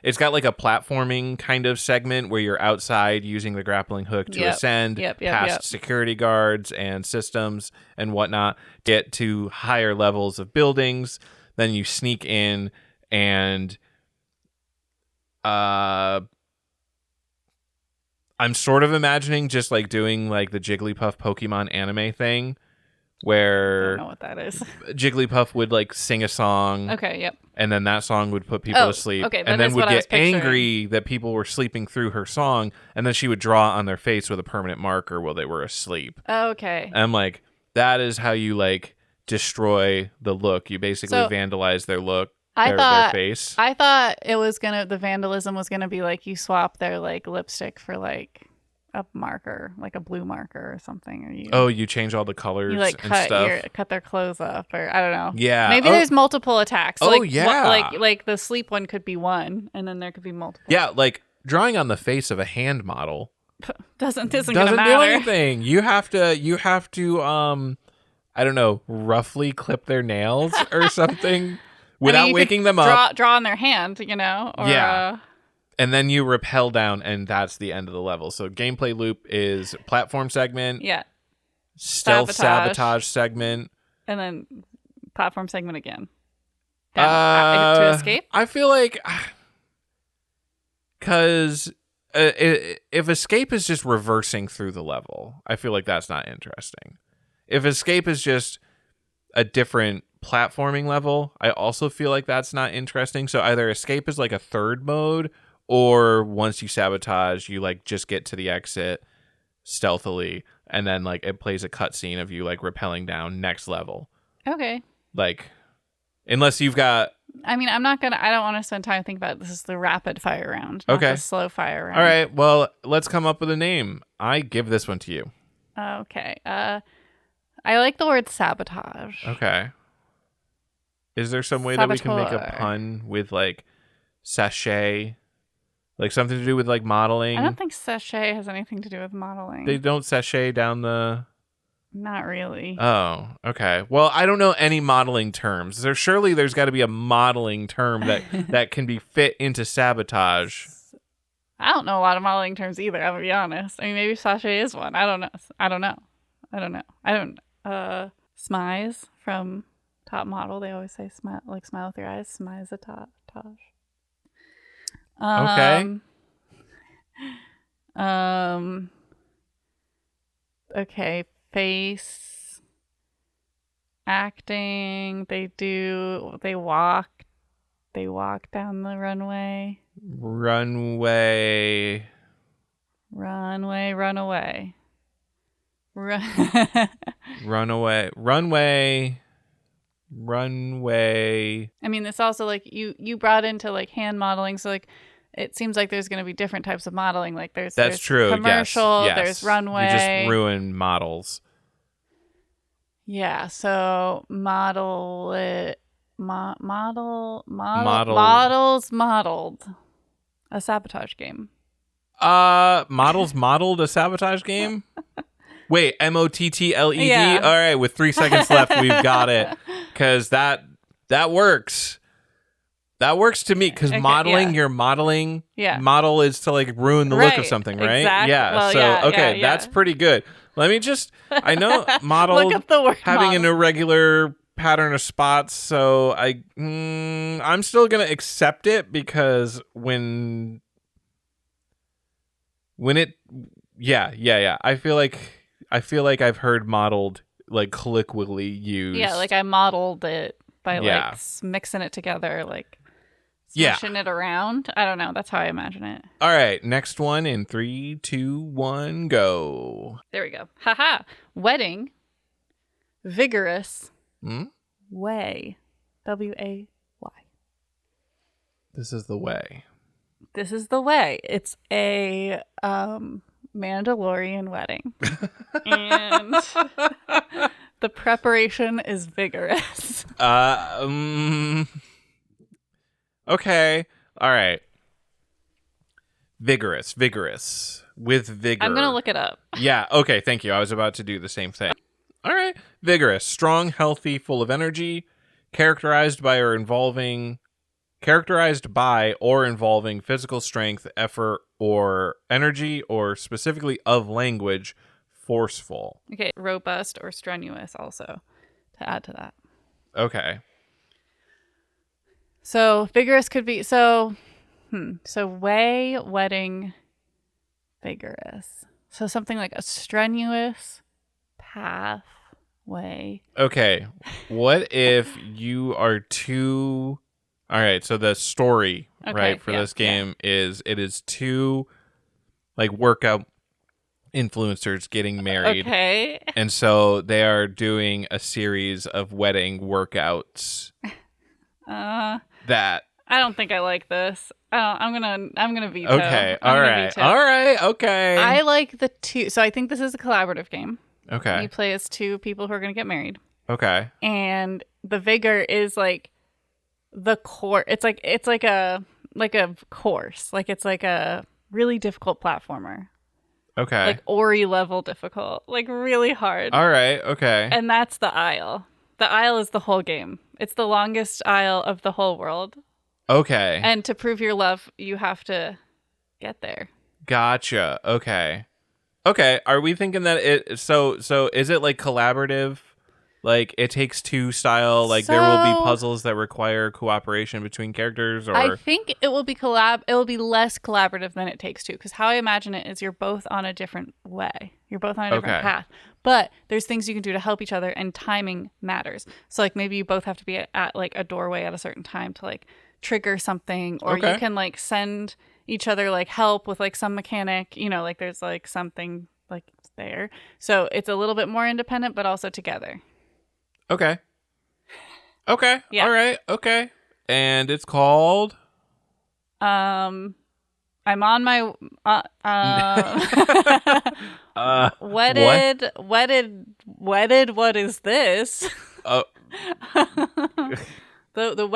it's got like a platforming kind of segment where you're outside using the grappling hook to ascend past security guards and systems and whatnot, get to higher levels of buildings. Then you sneak in and I'm sort of imagining just like doing like the Jigglypuff Pokemon anime thing where I don't know what that is. Jigglypuff would like sing a song. Okay, yep. And then that song would put people to sleep. Okay, and then would get angry that people were sleeping through her song. And then she would draw on their face with a permanent marker while they were asleep. Okay. And I'm like, that is how you like destroy the look. You basically vandalize their look, their face. I thought it was the vandalism was gonna be like you swap their like lipstick for like a marker, like a blue marker or something, or you change all the colors, you like and stuff. cut their clothes off, or I don't know. Yeah, maybe there's multiple attacks. Yeah, like the sleep one could be one, and then there could be multiple. Yeah, like drawing on the face of a hand model doesn't do matter. anything. You have to I don't know, roughly clip their nails or something without waking them up. Draw on their hand, or and then you rappel down, and that's the end of the level. So gameplay loop is platform segment. Yeah. Stealth sabotage segment. And then platform segment again. To escape? I feel like... Because if escape is just reversing through the level, I feel like that's not interesting. If escape is just a different platforming level, I also feel like that's not interesting. So either escape is like a third mode, or once you sabotage, you like just get to the exit stealthily, and then like it plays a cutscene of you like rappelling down next level. Okay. Like, unless you've got... I mean, I don't want to spend time thinking about it. This is the rapid fire round, not the slow fire round. All right, well, let's come up with a name. I give this one to you. Okay. I like the word sabotage. Okay. Is there some way that we can make a pun with like sachet? Like something to do with like modeling? I don't think sachet has anything to do with modeling. They don't sachet down the... Not really. Oh, okay. Well, I don't know any modeling terms. There's got to be a modeling term that can be fit into sabotage. I don't know a lot of modeling terms either, I'm gonna be honest. I mean, maybe sachet is one. I don't know. Smize from Top Model. They always say smile with your eyes. Smize a Taj. Okay. Okay. Face acting. They walk down the runway. Run away. Runway. I mean, it's also like you brought into like hand modeling, so like it seems like there's going to be different types of modeling. Like there's true. Commercial. Yes. There's runway. You just ruin models. Yeah. So model it. Models modeled. A sabotage game. Models modeled a sabotage game? Wait, Mottled? Yeah. All right, with 3 seconds left, we've got it. Because that works. That works to me, because modeling, your modeling model is to like ruin the look of something, right? Exactly. Yeah. Well, so, that's pretty good. Let me just, I know modeled look up the word having model. an irregular pattern of spots, so I'm still going to accept it, because when it, I feel like I've heard modeled like colloquially used. Yeah, like I modeled it by like mixing it together, like smashing it around. I don't know. That's how I imagine it. All right, next one in 3, 2, 1, go. There we go. Haha. Wedding. Vigorous. Way. WAY. This is the way. This is the way. It's a Mandalorian wedding. And the preparation is vigorous. Okay. All right. Vigorous. With vigor. I'm going to look it up. Yeah. Okay. Thank you. I was about to do the same thing. All right. Vigorous. Strong, healthy, full of energy. Characterized by or involving characterized by or involving physical strength, effort, or energy, or specifically of language, forceful. Okay, robust or strenuous also to add to that. Okay. So vigorous could be way, wedding, vigorous. So something like a strenuous path, way. Okay. What if you are too... All right, so the story, right, for this game is it is two like workout influencers getting married. Okay. And so they are doing a series of wedding workouts. That I don't think I like this. I'm gonna veto. Okay. All right. Okay. I like the two. So I think this is a collaborative game. Okay. You play as two people who are gonna get married. Okay. And the vigor is like the core. It's like a course. Like it's like a really difficult platformer. Okay. Like Ori level difficult. Like really hard. All right. Okay. And that's the Isle. The Isle is the whole game. It's the longest Isle of the whole world. Okay. And to prove your love, you have to get there. Gotcha. Okay. Okay. Are we thinking that it so is it like collaborative? Like It Takes Two style, like there will be puzzles that require cooperation between characters, or I think it will be less collaborative than It Takes Two, because how I imagine it is you're both on a different way. You're both on a different path. But there's things you can do to help each other, and timing matters. So like maybe you both have to be at like a doorway at a certain time to like trigger something, or you can like send each other like help with like some mechanic, like there's like something like there. So it's a little bit more independent, but also together. Okay. Yeah. All right. Okay. And it's called I'm on my wedded. What is this? The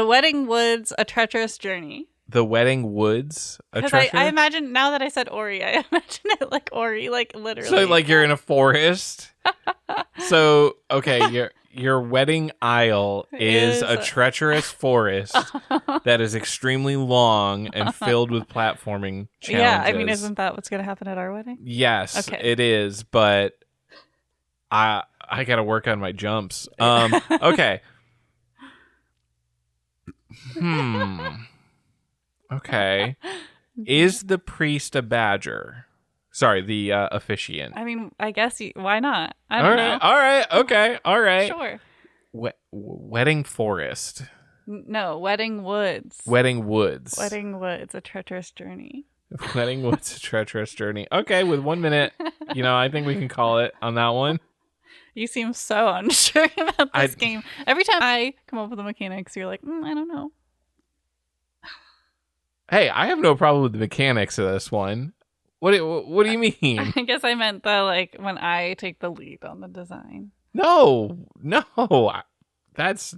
Wedding Woods, A Treacherous Journey. The Wedding Woods, a treasure? I imagine, now that I said Ori, I imagine it like Ori, like literally. So like you're in a forest. So okay, your wedding aisle is a treacherous forest that is extremely long and filled with platforming challenges. Yeah, I mean, isn't that what's going to happen at our wedding? Yes, it is, but I got to work on my jumps. Okay. Okay. Is the priest a badger? Sorry, the officiant. I mean, I guess why not? I don't know. All right. Okay. All right. Sure. Wedding forest. No, Wedding Woods. Wedding Woods. Wedding Woods, A Treacherous Journey. Wedding Woods, A Treacherous Journey. Okay, with 1 minute, I think we can call it on that one. You seem so unsure about this game. Every time I come up with the mechanics, you're like, I don't know. Hey, I have no problem with the mechanics of this one. What do you mean? I guess I meant like when I take the lead on the design. No, that's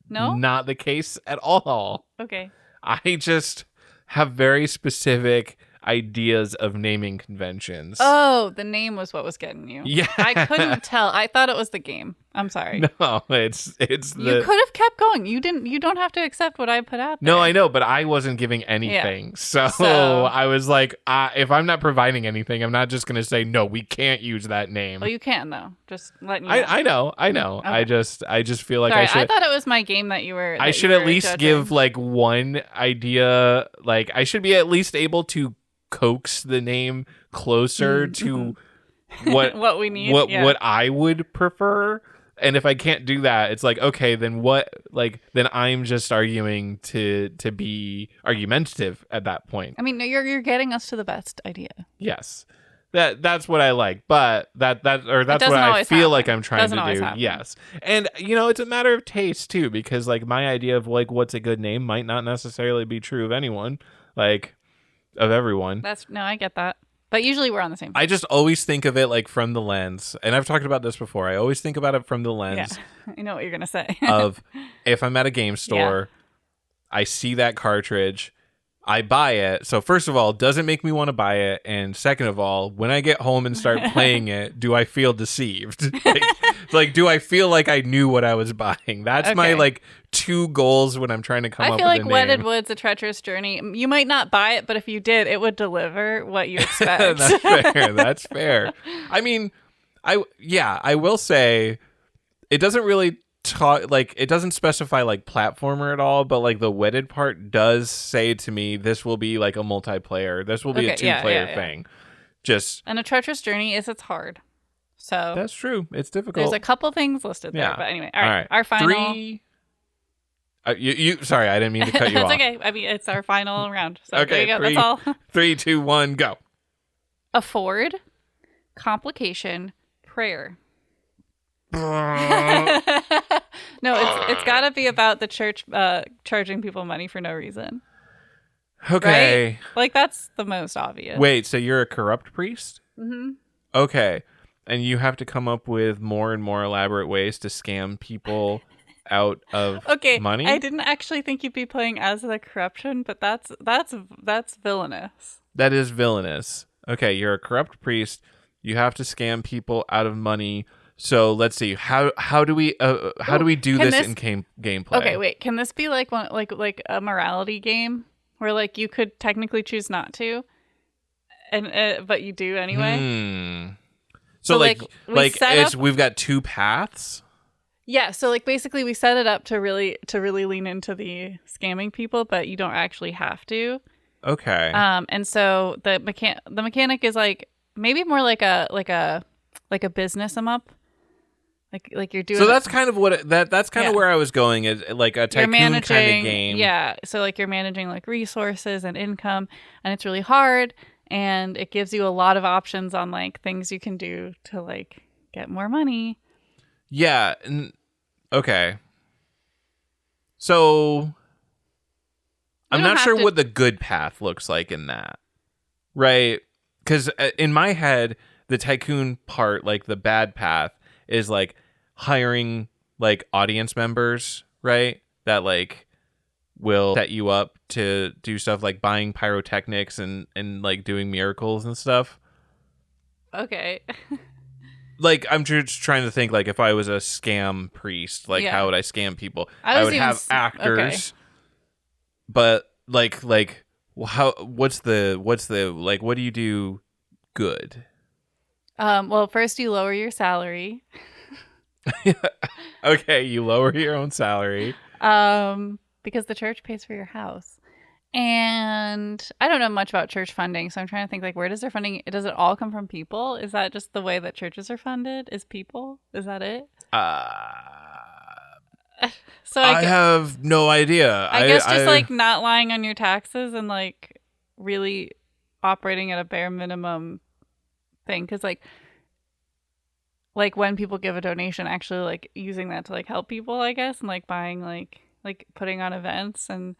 no? Not the case at all. Okay. I just have very specific ideas of naming conventions. Oh, the name was what was getting you. Yeah. I couldn't tell. I thought it was the game. I'm sorry. No, it's You could have kept going. You don't have to accept what I put out there. No, I know, but I wasn't giving anything. Yeah. So I was like, if I'm not providing anything, I'm not just going to say, no, we can't use that name. Well, you can, though. Just letting you know. I know. Okay. I just feel like Sorry, I should. I thought it was my game that you were. I should at least give like one idea. Like I should be at least able to coax the name closer to what we need. What I would prefer. And if I can't do that, it's like, okay, then what? Like, then I'm just arguing to be argumentative at that point. I mean, you're getting us to the best idea. Yes, that's what I like, but that's what I feel like I'm trying to do. Happen. Yes, and it's a matter of taste too, because like my idea of like what's a good name might not necessarily be true of anyone, like of everyone. I get that. But usually we're on the same page. I just always think of it like from the lens, and I've talked about this before. I always think about it from the lens. Yeah, I know what you're gonna say. Of if I'm at a game store, I see that cartridge, I buy it. So first of all, does it make me want to buy it? And second of all, when I get home and start playing it, do I feel deceived? Like, do I feel like I knew what I was buying? That's my like two goals when I'm trying to come up with a name. I feel like Wedded Woods, A Treacherous Journey. You might not buy it, but if you did, it would deliver what you expect. That's fair. That's fair. I mean, I will say it doesn't really talk like it doesn't specify like platformer at all, but like the wedded part does say to me this will be like a multiplayer. This will be a two-player thing. Just and A Treacherous Journey it's hard. So that's true. It's difficult. There's a couple things listed there, but anyway, all right. Our final three. You sorry, I didn't mean to cut you off. It's okay. I mean, it's our final round. So okay, there you go. That's all. 3, 2, 1, go. Afford, complication, prayer. No, it's got to be about the church charging people money for no reason. Okay. Right? Like, that's the most obvious. Wait, so you're a corrupt priest? Mm-hmm. Okay. And you have to come up with more and more elaborate ways to scam people out of money? I didn't actually think you'd be playing as the corruption, but that's villainous. That is villainous. Okay, you're a corrupt priest. You have to scam people out of money. So let's see. How do we do this in gameplay? Okay, wait. Can this be like one like a morality game where like you could technically choose not to, and but you do anyway? So we've got two paths. Yeah. So like basically we set it up to really lean into the scamming people, but you don't actually have to. Okay. And so the mechanic is like maybe more like a business em up. Like you're doing. So that's kind of what that's kind of where I was going, is like a tycoon kind of game. Yeah. So like you're managing like resources and income, and it's really hard, and it gives you a lot of options on like things you can do to like get more money. Yeah. Okay. So I'm not sure what the good path looks like in that, right? Because in my head, the tycoon part, like the bad path, is like hiring like audience members, right? That like will set you up to do stuff like buying pyrotechnics and like doing miracles and stuff. Okay. Like I'm just trying to think, like if I was a scam priest, like how would I scam people? I would have actors, but like what's the like what do you do good? Well, first you lower your salary. Okay, you lower your own salary. Because the church pays for your house. And I don't know much about church funding, so I'm trying to think like where does their funding? Does it all come from people? Is that just the way that churches are funded? Is people? Is that it? So I have no idea. I guess just like not lying on your taxes and like really operating at a bare minimum thing, because like when people give a donation, actually like using that to like help people, I guess, and like buying like putting on events and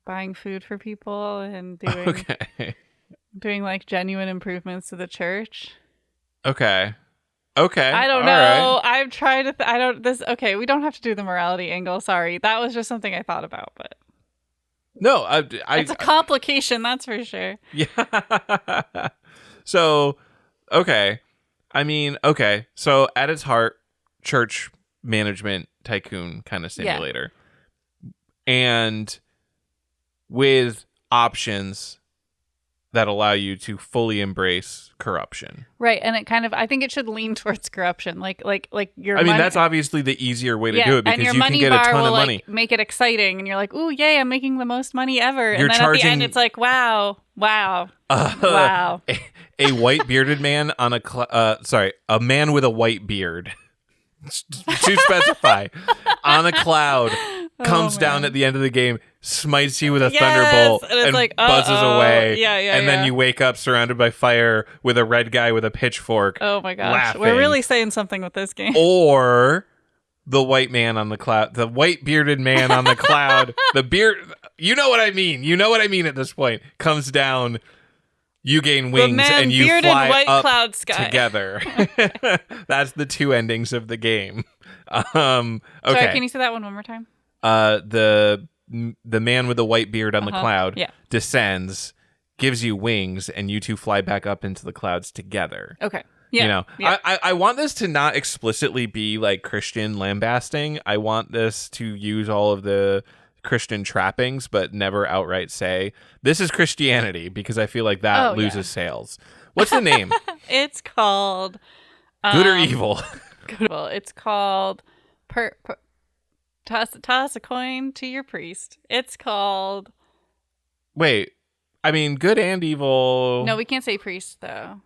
buying food for people and doing like genuine improvements to the church. Okay. I don't know. Right. I'm trying to okay, we don't have to do the morality angle. Sorry. That was just something I thought about, but no, it's a complication, that's for sure. Yeah. So, okay. I mean, okay. So at its heart, church management tycoon kind of simulator. Yeah. And with options that allow you to fully embrace corruption. Right. And it kind of, I think it should lean towards corruption. Like your money, that's obviously the easier way to do it, because you can get a ton of money. Like, make it exciting, and you're like, ooh, yay, I'm making the most money ever. And then at the end it's like, wow. A white bearded man on a man with a white beard, to specify, on a cloud, comes down at the end of the game, smites you with a thunderbolt, and like, buzzes away. And then you wake up surrounded by fire with a red guy with a pitchfork. Oh my gosh. Laughing. We're really saying something with this game. Or the white man on the cloud, the white bearded man on the cloud, the beard, you know what I mean at this point, comes down. You gain wings and you fly white up cloud sky together. That's the two endings of the game. Okay. Sorry, can you say that one more time? The the man with the white beard on the cloud Yeah. descends, gives you wings, and you two fly back up into the clouds together. Okay. Yeah. You know, Yeah. I want this to not explicitly be like Christian lambasting. I want this to use all of the Christian trappings, but never outright say this is Christianity, because I feel like that loses sales. What's the name? It's called Good or Evil? Good. Well, it's called toss a coin to your priest. It's called. Wait, I mean, good and evil. No, we can't say priest though.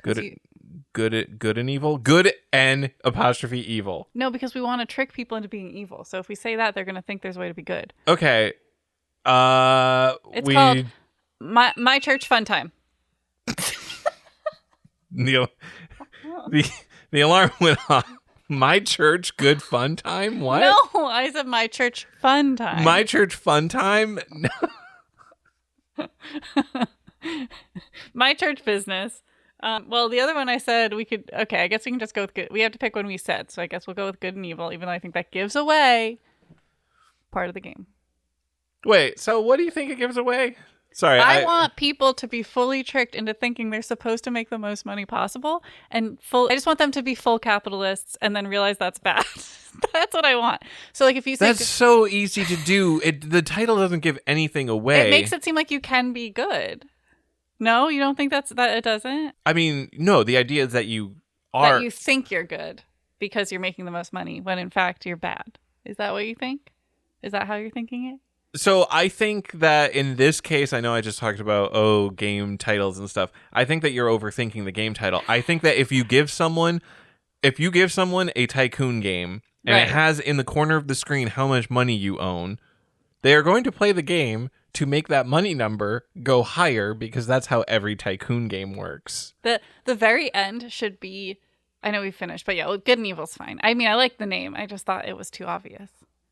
Good and evil. Good and apostrophe evil. No, because we want to trick people into being evil. So if we say that, they're going to think there's a way to be good. Okay. It's called My Church Fun Time. The alarm went on. My church good fun time? What? No, I said My Church Fun Time. My church fun time? No. My church business. Well, the other one I said we could. Okay, I guess we can just go with good. We have to pick one we said, so I guess we'll go with good and evil, even though I think that gives away part of the game. Wait, so what do you think it gives away? Sorry, I want people to be fully tricked into thinking they're supposed to make the most money possible, and I just want them to be full capitalists and then realize that's bad. That's what I want. So, like, if you say that's so easy to do. The title doesn't give anything away. It makes it seem like you can be good. No, you don't think that it doesn't? I mean, no. The idea is that you are that you think you're good because you're making the most money, when in fact you're bad. Is that what you think? Is that how you're thinking it? So I think that in this case, I know I just talked about, game titles and stuff. I think that you're overthinking the game title. I think that if you give someone a tycoon game and it has in the corner of the screen how much money you own, they are going to play the game to make that money number go higher, because that's how every tycoon game works. The very end should be, I know we finished, but yeah, good and evil's fine. I mean, I like the name. I just thought it was too obvious.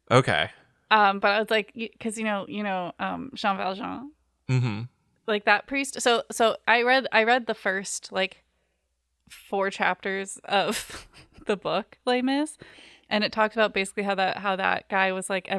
Okay. But I was like, because Jean Valjean, like that priest. So I read the first like 4 chapters of the book Les Mis, and it talked about basically how that guy was like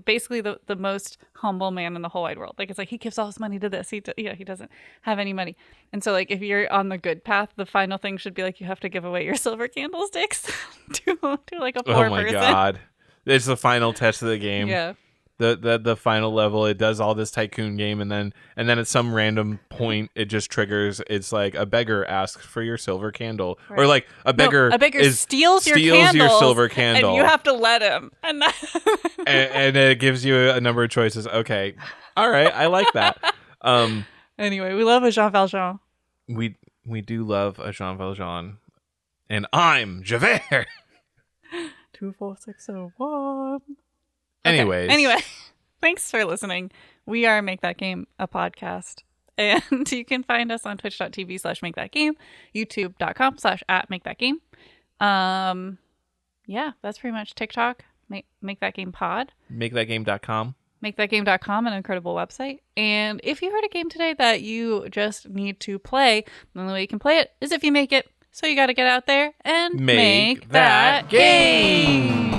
basically the most humble man in the whole wide world. Like, it's like he gives all his money to this. He doesn't have any money, and so like if you're on the good path, the final thing should be like you have to give away your silver candlesticks to like a poor person. Oh my god. It's the final test of the game. Yeah. The final level, it does all this tycoon game, and then at some random point it just triggers. It's like a beggar asks for your silver candle, or like a beggar steals your silver candle, and you have to let him, and and it gives you a number of choices. Okay, all right, I like that. Anyway, we love a Jean Valjean. We do love a Jean Valjean, and I'm Javert. 24601. Anyways. Anyway, thanks for listening. We are Make That Game, a podcast. And you can find us on twitch.tv/makethatgame, youtube.com/@makethatgame. Yeah, that's pretty much TikTok, Make That Game Pod. MakeThatGame.com. MakeThatGame.com, an incredible website. And if you heard a game today that you just need to play, the only way you can play it is if you make it. So you got to get out there and make that game.